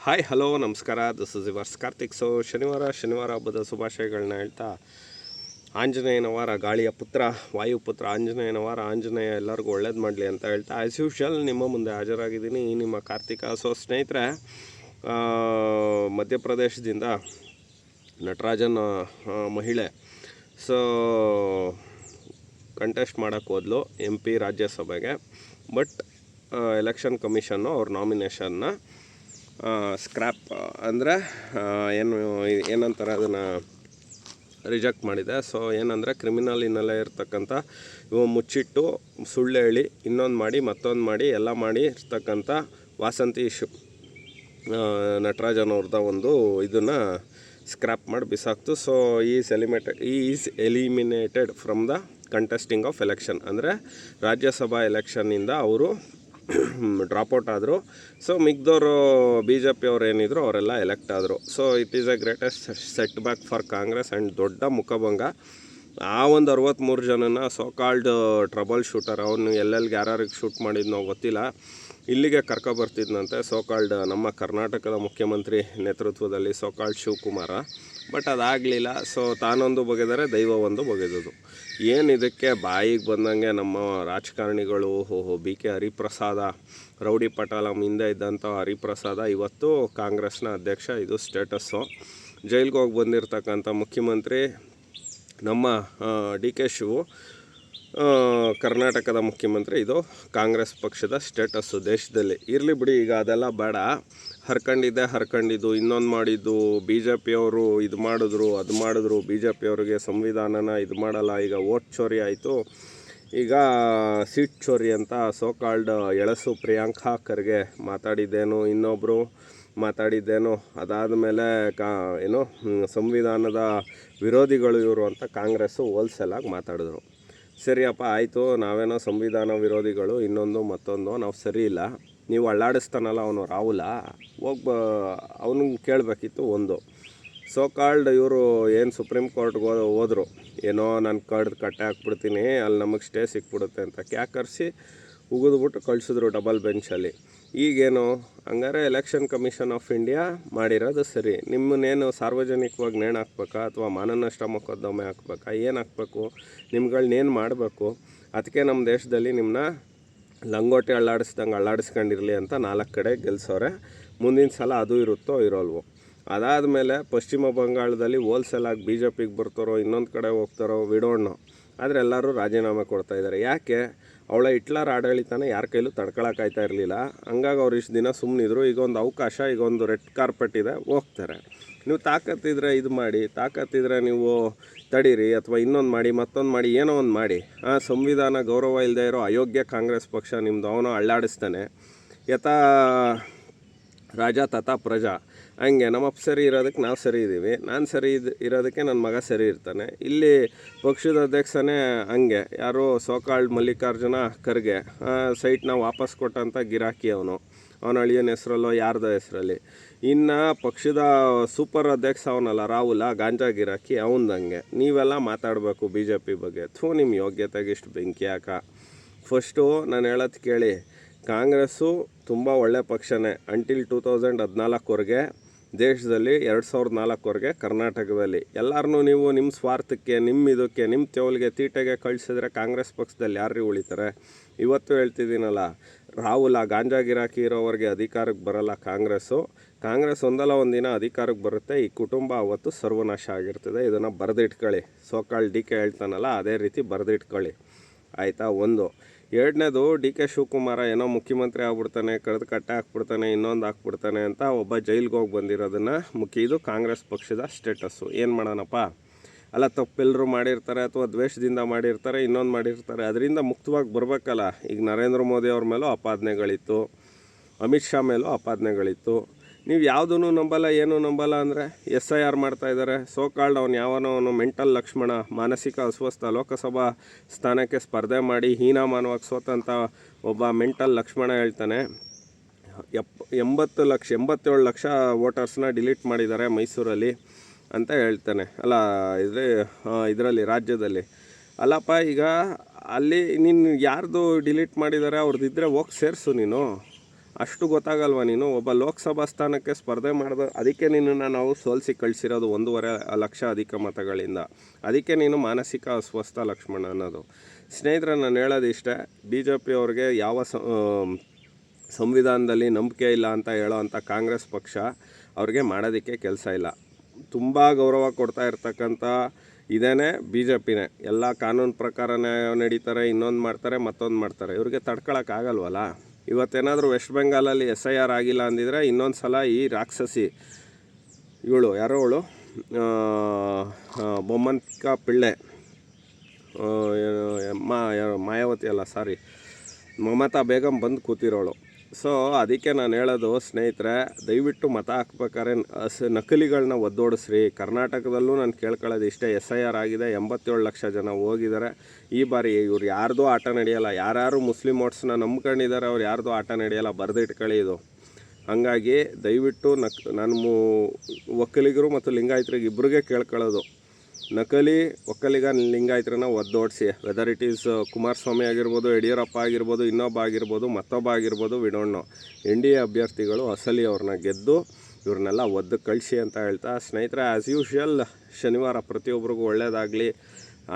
Hi hello ನಮಸ್ಕಾರ. This is yours Karthik. ಶನಿವಾರ ಹಬ್ಬದ ಶುಭಾಶಯಗಳನ್ನ ಹೇಳ್ತಾ, ಆಂಜನೇಯನ ವಾರ, ಗಾಳಿಯ ಪುತ್ರ ವಾಯುಪುತ್ರ ಆಂಜನೇಯನ ವಾರ, ಆಂಜನೇಯ ಎಲ್ಲರಿಗೂ ಒಳ್ಳೇದು ಮಾಡಲಿ ಅಂತ ಹೇಳ್ತಾ ಆ್ಯಸ್ ಯೂಶುವಲ್ ನಿಮ್ಮ ಮುಂದೆ ಹಾಜರಾಗಿದ್ದೀನಿ, ನಿಮ್ಮ ಕಾರ್ತಿಕ. ಸ್ನೇಹಿತರೆ, ಮಧ್ಯಪ್ರದೇಶದಿಂದ ನಟರಾಜನ್ ಮಹಿಳೆ ಕಂಟೆಸ್ಟ್ ಮಾಡೋಕ್ಕೆ ಹೋದ್ಲು MP ರಾಜ್ಯಸಭೆಗೆ. ಬಟ್ ಎಲೆಕ್ಷನ್ ಕಮಿಷನ್ನು ಅವ್ರ ನಾಮಿನೇಷನ್ನ ಸ್ಕ್ರ್ಯಾಪ್ ಅಂದರೆ ಏನಂತಾರೆ ಅದನ್ನು ರಿಜೆಕ್ಟ್ ಮಾಡಿದೆ. ಏನಂದರೆ ಕ್ರಿಮಿನಲ್ ಹಿನ್ನೆಲೆ ಇರ್ತಕ್ಕಂಥ ಮುಚ್ಚಿಟ್ಟು ಸುಳ್ಳು ಹೇಳಿ ಇನ್ನೊಂದು ಮಾಡಿ ಮತ್ತೊಂದು ಮಾಡಿ ಎಲ್ಲ ಮಾಡಿ ಇರ್ತಕ್ಕಂಥ ವಾಸಂತಿ ನಟರಾಜನ್ ಅವ್ರದ ಒಂದು ಇದನ್ನು ಸ್ಕ್ರ್ಯಾಪ್ ಮಾಡಿ ಬಿಸಾಕ್ತು. Is eliminated from the contesting of election. ಅಂದರೆ ರಾಜ್ಯಸಭಾ ಎಲೆಕ್ಷನ್ನಿಂದ ಅವರು ಡ್ರಾಪ್ಔಟ್ ಆದರು. ಮಿಕ್ದವರು BJP ಅವ್ರು ಏನಿದ್ರು ಅವರೆಲ್ಲ ಎಲೆಕ್ಟ್ ಆದರು. It is a greatest set back for Congress and ದೊಡ್ಡ ಮುಖಭಂಗ. ಆ ಒಂದು 63 ಜನನ ಕಾಲ್ಡ್ ಟ್ರಬಲ್ ಶೂಟರ್, ಅವನು ಎಲ್ಲೆಲ್ಲಿಗೆ ಯಾರ್ಯಾರಿಗೆ ಶೂಟ್ ಮಾಡಿದ್ನೋ ಗೊತ್ತಿಲ್ಲ, ಇಲ್ಲಿಗೆ ಕರ್ಕೊಬರ್ತಿದ್ನಂತೆ ಕಾಲ್ಡ್ ನಮ್ಮ ಕರ್ನಾಟಕದ ಮುಖ್ಯಮಂತ್ರಿ ನೇತೃತ್ವದಲ್ಲಿ ಕಾಲ್ಡ್ ಶಿವಕುಮಾರ. ಬಟ್ ಅದಾಗಲಿಲ್ಲ. ತಾನೊಂದು ಬಗೆದರೆ ದೈವ ಒಂದು ಬಗೆದುದು. ಇದಕ್ಕೆ ಬಾಯಿಗೆ ಬಂದಂಗೆ ನಮ್ಮ ರಾಜಕಾರಣಿಗಳು BK ಹರಿಪ್ರಸಾದ, ರೌಡಿ ಪಟಾಲಂ ಹಿಂದೆ ಇದ್ದಂಥ ಹರಿಪ್ರಸಾದ ಇವತ್ತು ಕಾಂಗ್ರೆಸ್ನ ಅಧ್ಯಕ್ಷ. ಇದು ಸ್ಟೇಟಸ್ಸು. ಜೈಲಿಗೆ ಹೋಗಿ ಬಂದಿರತಕ್ಕಂಥ ಮುಖ್ಯಮಂತ್ರಿ ನಮ್ಮ DK ಶಿವು ಕರ್ನಾಟಕದ ಮುಖ್ಯಮಂತ್ರಿ. ಇದು ಕಾಂಗ್ರೆಸ್ ಪಕ್ಷದ ಸ್ಟೇಟಸ್ಸು ದೇಶದಲ್ಲಿ. ಇರಲಿ ಬಿಡಿ, ಈಗ ಅದೆಲ್ಲ ಬೇಡ. ಹರ್ಕೊಂಡಿದ್ದು ಇನ್ನೊಂದು ಮಾಡಿದ್ದು, BJP ಅವರು ಇದು ಮಾಡಿದ್ರು ಅದು ಮಾಡಿದ್ರು, BJP ಅವರಿಗೆ ಸಂವಿಧಾನನ ಇದು ಮಾಡಲ್ಲ. ಈಗ ವೋಟ್ ಚೋರಿ ಆಯಿತು, ಈಗ ಸೀಟ್ ಚೋರಿ ಅಂತ ಕಾಲ್ಡ್ ಎಳಸು ಪ್ರಿಯಾಂಕಾ ಖರ್ಗೆ ಮಾತಾಡಿದ್ದೇನು, ಇನ್ನೊಬ್ಬರು ಮಾತಾಡಿದ್ದೇನು, ಅದಾದಮೇಲೆ ಸಂವಿಧಾನದ ವಿರೋಧಿಗಳು ಇವರು ಅಂತ ಕಾಂಗ್ರೆಸ್ಸು ಹೋಲ್ಸೇಲಾಗಿ ಮಾತಾಡಿದ್ರು. ಸರಿಯಪ್ಪ, ಆಯಿತು, ನಾವೇನೋ ಸಂವಿಧಾನ ವಿರೋಧಿಗಳು ಇನ್ನೊಂದು ಮತ್ತೊಂದು, ನಾವು ಸರಿ ಇಲ್ಲ. ನೀವು ಅಳ್ಳಾಡಿಸ್ತಾನಲ್ಲ ಅವನು ರಾಹುಲ, ಅವನಿಗೆ ಕೇಳಬೇಕಿತ್ತು. ಒಂದು ಕಾಲ್ಡ್ ಇವರು ಏನು ಸುಪ್ರೀಂ ಕೋರ್ಟ್ಗೆ ಹೋದರು, ಏನೋ ನಾನು ಕಟ್ಟೆ ಹಾಕ್ಬಿಡ್ತೀನಿ, ಅಲ್ಲಿ ನಮಗೆ ಸ್ಟೇ ಸಿಕ್ಬಿಡುತ್ತೆ ಅಂತ ಕ್ಯಾಕರ್ಸಿ ಉಗಿದ್ಬಿಟ್ಟು ಕಳಿಸಿದ್ರು ಡಬಲ್ ಬೆಂಚಲ್ಲಿ. ಈಗೇನು ಹಂಗಾರೆ ಎಲೆಕ್ಷನ್ ಕಮಿಷನ್ ಆಫ್ ಇಂಡಿಯಾ ಮಾಡಿರೋದು ಸರಿ. ನಿಮ್ಮನ್ನೇನು ಸಾರ್ವಜನಿಕವಾಗಿ ನೇಣು ಹಾಕ್ಬೇಕಾ ಅಥವಾ ಮಾನನಷ್ಟ ಮೊಕದ್ದಮೆ ಹಾಕ್ಬೇಕಾ, ಏನು ಹಾಕ್ಬೇಕು, ನಿಮ್ಗಳನ್ನೇನು ಮಾಡಬೇಕು? ಅದಕ್ಕೆ ನಮ್ಮ ದೇಶದಲ್ಲಿ ನಿಮ್ಮನ್ನ ಲಂಗೋಟಿ ಅಳ್ಳಾಡಿಸ್ಕೊಂಡಿರಲಿ ಅಂತ 4 ಕಡೆ ಗೆಲ್ಸವ್ರೆ. ಮುಂದಿನ ಸಲ ಅದು ಇರುತ್ತೋ ಇರೋಲ್ವೋ. ಅದಾದಮೇಲೆ ಪಶ್ಚಿಮ ಬಂಗಾಳದಲ್ಲಿ ಹೋಲ್ಸೇಲಾಗಿ BJPಗೆ ಬರ್ತಾರೋ ಇನ್ನೊಂದು ಕಡೆ ಹೋಗ್ತಾರೋ ವಿಡೋಣ್ಣು, ಆದರೆ ಎಲ್ಲರೂ ರಾಜೀನಾಮೆ ಕೊಡ್ತಾಯಿದ್ದಾರೆ. ಯಾಕೆ? ಅವಳ ಹಿಟ್ಲರ್ ಆಡಳಿತನ ಯಾರ ಕೈಲೂ ತಡ್ಕೊಳಕ್ಕಾಯ್ತಾ ಇರಲಿಲ್ಲ. ಹಂಗಾಗಿ ಅವ್ರು ಇಷ್ಟು ದಿನ ಸುಮ್ಮನಿದ್ರು. ಈಗ ಒಂದು ಅವಕಾಶ, ಈಗ ಒಂದು ರೆಡ್ ಕಾರ್ಪೆಟ್ ಇದೆ, ಹೋಗ್ತಾರೆ. ನೀವು ತಾಕತ್ತಿದ್ರೆ ಇದು ಮಾಡಿ, ತಾಕತ್ತಿದ್ರೆ ನೀವು ತಡೀರಿ, ಅಥವಾ ಇನ್ನೊಂದು ಮಾಡಿ ಮತ್ತೊಂದು ಮಾಡಿ, ಏನೋ ಒಂದು ಮಾಡಿ. ಸಂವಿಧಾನ ಗೌರವ ಇಲ್ಲದೆ ಇರೋ ಅಯೋಗ್ಯ ಕಾಂಗ್ರೆಸ್ ಪಕ್ಷ ನಿಮ್ಮದು. ಅವನು ಅಳ್ಳಾಡಿಸ್ತಾನೆ, ಯಥಾ ರಾಜ ತಥಾ ಪ್ರಜಾ. ಹಂಗೆ ನಮ್ಮಪ್ಪ ಸರಿ ಇರೋದಕ್ಕೆ ನಾವು ಸರಿ ಇದ್ದೀವಿ, ನಾನು ಸರಿ ಇರೋದಕ್ಕೆ ನನ್ನ ಮಗ ಸರಿ ಇರ್ತಾನೆ. ಇಲ್ಲಿ ಪಕ್ಷದ ಅಧ್ಯಕ್ಷನೇ ಹಂಗೆ, ಯಾರು ಕಾಲ್ಡ್ ಮಲ್ಲಿಕಾರ್ಜುನ ಖರ್ಗೆ ಸೈಟ್ನ ವಾಪಸ್ ಕೊಟ್ಟಂಥ ಗಿರಾಕಿ ಅವನ ಅಳಿಯನ ಹೆಸರಲ್ಲೋ ಯಾರ್ದ ಹೆಸರಲ್ಲಿ. ಇನ್ನು ಪಕ್ಷದ ಸೂಪರ್ ಅಧ್ಯಕ್ಷ ಅವನಲ್ಲ ರಾಹುಲ, ಗಾಂಜಾ ಗಿರಾಕಿ, ಅವನದಂಗೆ. ನೀವೆಲ್ಲ ಮಾತಾಡಬೇಕು BJP ಬಗ್ಗೆ. ನಿಮ್ಮ ಯೋಗ್ಯತೆಗೆ ಇಷ್ಟು ಬೆಂಕಿ ಹಾಕ. ಫಸ್ಟು ನಾನು ಹೇಳೋದು ಕೇಳಿ, ಕಾಂಗ್ರೆಸ್ಸು ತುಂಬ ಒಳ್ಳೆ ಪಕ್ಷನೇ ಅಂಟಿಲ್ 2014ವರೆಗೆ ದೇಶದಲ್ಲಿ, 2004ವರೆಗೆ ಕರ್ನಾಟಕದಲ್ಲಿ. ಎಲ್ಲರನ್ನೂ ನೀವು ನಿಮ್ಮ ಸ್ವಾರ್ಥಕ್ಕೆ, ನಿಮ್ಮ ತೆವಲಿಗೆ ತೀಟೆಗೆ ಕಳಿಸಿದ್ರೆ ಕಾಂಗ್ರೆಸ್ ಪಕ್ಷದಲ್ಲಿ ಯಾರು ಉಳಿತಾರೆ? ಇವತ್ತು ಹೇಳ್ತಿದ್ದೀನಲ್ಲ, ರಾಹುಲ ಗಾಂಜಾ ಗಿರಾಕಿ ಇರೋವರೆಗೆ ಅಧಿಕಾರಕ್ಕೆ ಬರಲ್ಲ ಕಾಂಗ್ರೆಸ್ ಒಂದಲ್ಲ ಒಂದಿನ ಅಧಿಕಾರಕ್ಕೆ ಬರುತ್ತೆ. ಈ ಕುಟುಂಬ ಅವತ್ತು ಸರ್ವನಾಶ ಆಗಿರ್ತದೆ. ಇದನ್ನು ಬರೆದಿಟ್ಕೊಳ್ಳಿ. ಕಾಲ್ಡ್ DK ಹೇಳ್ತಾನಲ್ಲ, ಅದೇ ರೀತಿ ಬರೆದಿಟ್ಕೊಳ್ಳಿ, ಆಯಿತಾ? ಒಂದು. ಎರಡನೇದು, DK ಶಿವಕುಮಾರ ಏನೋ ಮುಖ್ಯಮಂತ್ರಿ ಆಗ್ಬಿಡ್ತಾನೆ, ಕಡ್ದು ಕಟ್ಟೆ ಹಾಕ್ಬಿಡ್ತಾನೆ, ಇನ್ನೊಂದು ಹಾಕ್ಬಿಡ್ತಾನೆ ಅಂತ ಒಬ್ಬ ಜೈಲಿಗೆ ಹೋಗಿ ಬಂದಿರೋದನ್ನು ಇದು ಕಾಂಗ್ರೆಸ್ ಪಕ್ಷದ ಸ್ಟೇಟಸ್ಸು. ಏನು ಮಾಡೋಣಪ್ಪ? ಅಲ್ಲ, ತಪ್ಪೆಲ್ಲರೂ ಮಾಡಿರ್ತಾರೆ, ಅಥವಾ ದ್ವೇಷದಿಂದ ಮಾಡಿರ್ತಾರೆ, ಇನ್ನೊಂದು ಮಾಡಿರ್ತಾರೆ. ಅದರಿಂದ ಮುಕ್ತವಾಗಿ ಬರಬೇಕಲ್ಲ. ಈಗ ನರೇಂದ್ರ ಮೋದಿ ಅವ್ರ ಮೇಲೂ ಅಪಾದನೆಗಳಿತ್ತು, ಅಮಿತ್ ಶಾ ಮೇಲೂ ಅಪಾದನೆಗಳಿತ್ತು. ನೀವು ಯಾವುದೂ ನಂಬಲ್ಲ, ಏನೂ ನಂಬಲ್ಲ ಅಂದರೆ SIR ಮಾಡ್ತಾಯಿದ್ದಾರೆ. ಕಾಲ್ಡ್ ಅವನು ಮೆಂಟಲ್ ಲಕ್ಷ್ಮಣ, ಮಾನಸಿಕ ಅಸ್ವಸ್ಥ, ಲೋಕಸಭಾ ಸ್ಥಾನಕ್ಕೆ ಸ್ಪರ್ಧೆ ಮಾಡಿ ಹೀನಾಮಾನವಾಗಿ ಸೋತಂಥ ಒಬ್ಬ ಮೆಂಟಲ್ ಲಕ್ಷ್ಮಣ ಹೇಳ್ತಾನೆ 87 ಲಕ್ಷ ವೋಟರ್ಸ್ನ ಡಿಲೀಟ್ ಮಾಡಿದ್ದಾರೆ ಮೈಸೂರಲ್ಲಿ ಅಂತ ಹೇಳ್ತಾನೆ. ಅಲ್ಲ, ಇದರಲ್ಲಿ ರಾಜ್ಯದಲ್ಲಿ. ಅಲ್ಲಪ್ಪ, ಈಗ ಅಲ್ಲಿ ನೀನು ಯಾರ್ದು ಡಿಲೀಟ್ ಮಾಡಿದ್ದಾರೆ ಅವ್ರದ್ದಿದ್ದರೆ ಹೋಗಿ ಸೇರಿಸು ನೀನು. ಅಷ್ಟು ಗೊತ್ತಾಗಲ್ವ ನೀನು? ಒಬ್ಬ ಲೋಕಸಭಾ ಸ್ಥಾನಕ್ಕೆ ಸ್ಪರ್ಧೆ ಮಾಡಿದ, ಅದಕ್ಕೆ ನಿನ್ನನ್ನು ನಾವು ಸೋಲಿಸಿ ಕಳಿಸಿರೋದು 1.5 ಲಕ್ಷ ಅಧಿಕ ಮತಗಳಿಂದ. ಅದಕ್ಕೆ ನೀನು ಮಾನಸಿಕ ಅಸ್ವಸ್ಥ ಲಕ್ಷ್ಮಣ ಅನ್ನೋದು. ಸ್ನೇಹಿತರೆ, ನಾನು ಹೇಳೋದು ಇಷ್ಟೇ, ಬಿ ಜೆ ಪಿಯವ್ರಿಗೆ ಯಾವ ಸಂವಿಧಾನದಲ್ಲಿ ನಂಬಿಕೆ ಇಲ್ಲ ಅಂತ ಹೇಳೋ ಅಂಥ ಕಾಂಗ್ರೆಸ್ ಪಕ್ಷ ಅವ್ರಿಗೆ ಮಾಡೋದಕ್ಕೆ ಕೆಲಸ ಇಲ್ಲ. ತುಂಬ ಗೌರವ ಕೊಡ್ತಾ ಇರ್ತಕ್ಕಂಥ ಇದೇನೇ ಬಿ ಜೆ ಪಿನೇ. ಎಲ್ಲ ಕಾನೂನು ಪ್ರಕಾರನೇ ನಡೀತಾರೆ, ಇನ್ನೊಂದು ಮಾಡ್ತಾರೆ, ಮತ್ತೊಂದು ಮಾಡ್ತಾರೆ. ಇವ್ರಿಗೆ ತಡ್ಕೊಳಕ್ಕಾಗಲ್ವಲ್ಲ. ಇವತ್ತೇನಾದರೂ ವೆಸ್ಟ್ ಬೆಂಗಾಲಲ್ಲಿ SIR ಆಗಿಲ್ಲ ಅಂದಿದ್ರೆ ಇನ್ನೊಂದು ಸಲ ಈ ರಾಕ್ಷಸಿ ಇವಳು ಯಾರೋ ಅವಳು ಬೊಮ್ಮನ್ಕ ಪಿಳ್ಳೆ, ಮಾಯಾವತಿ ಅಲ್ಲ, ಸಾರಿ, ಮಮತಾ ಬೇಗಂ ಬಂದು ಕೂತಿರೋಳು. ಸೊ ಅದಕ್ಕೆ ನಾನು ಹೇಳೋದು ಸ್ನೇಹಿತರೆ, ದಯವಿಟ್ಟು ಮತ ಹಾಕ್ಬೇಕಾದ್ರೆ ನಕಲಿಗಳನ್ನ ಒದ್ದೋಡಿಸ್ರಿ. ಕರ್ನಾಟಕದಲ್ಲೂ ನಾನು ಕೇಳ್ಕೊಳ್ಳೋದು ಇಷ್ಟೇ, SIR ಆಗಿದೆ, 87 ಲಕ್ಷ ಜನ ಹೋಗಿದ್ದಾರೆ. ಈ ಬಾರಿ ಇವ್ರು ಯಾರ್ದೂ ಆಟ ನಡೆಯಲ್ಲ. ಯಾರ್ಯಾರು ಮುಸ್ಲಿಂ ವೋಟ್ಸ್ನ ನಂಬ್ಕೊಂಡಿದ್ದಾರೆ ಅವ್ರು ಯಾರ್ದೂ ಆಟ ನಡೆಯಲ್ಲ, ಬರೆದಿಟ್ಕೊಳ್ಳಿ ಇದು. ಹಾಗಾಗಿ ದಯವಿಟ್ಟು ನಾನು ಒಕ್ಕಲಿಗರು ಮತ್ತು ಲಿಂಗಾಯತರಿಗೆ ಇಬ್ಬರಿಗೆ ಕೇಳ್ಕೊಳ್ಳೋದು, ನಕಲಿ ಒಕ್ಕಲಿಗ ಲಿಂಗಾಯತರನ್ನ ಒದ್ದೋಡಿಸಿ. ವೆದರ್ ಇಟ್ ಈಸ್ ಕುಮಾರಸ್ವಾಮಿ ಆಗಿರ್ಬೋದು, ಯಡಿಯೂರಪ್ಪ ಆಗಿರ್ಬೋದು, ಇನ್ನೊಬ್ಬ ಆಗಿರ್ಬೋದು, ಮತ್ತೊಬ್ಬ ಆಗಿರ್ಬೋದು, ವಿಡೋಣ್ಣು NDA ಅಭ್ಯರ್ಥಿಗಳು ಅಸಲಿ ಅವ್ರನ್ನ ಗೆದ್ದು ಇವ್ರನ್ನೆಲ್ಲ ಒದ್ದು ಕಳಿಸಿ ಅಂತ ಹೇಳ್ತಾ, ಸ್ನೇಹಿತರೆ, ಆ್ಯಸ್ ಯೂಶ್ವಲ್ ಶನಿವಾರ ಪ್ರತಿಯೊಬ್ಬರಿಗೂ ಒಳ್ಳೆಯದಾಗಲಿ,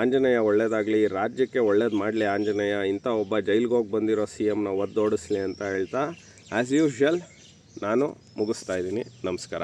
ಆಂಜನೇಯ ಒಳ್ಳೆಯದಾಗಲಿ, ರಾಜ್ಯಕ್ಕೆ ಒಳ್ಳೇದು ಮಾಡಲಿ ಆಂಜನೇಯ, ಇಂಥ ಒಬ್ಬ ಜೈಲಿಗೆ ಹೋಗಿ ಬಂದಿರೋ CMನ ಒದ್ದೋಡಿಸ್ಲಿ ಅಂತ ಹೇಳ್ತಾ, ಆ್ಯಸ್ ಯೂಶ್ವಲ್ ನಾನು ಮುಗಿಸ್ತಾ ಇದ್ದೀನಿ. ನಮಸ್ಕಾರ.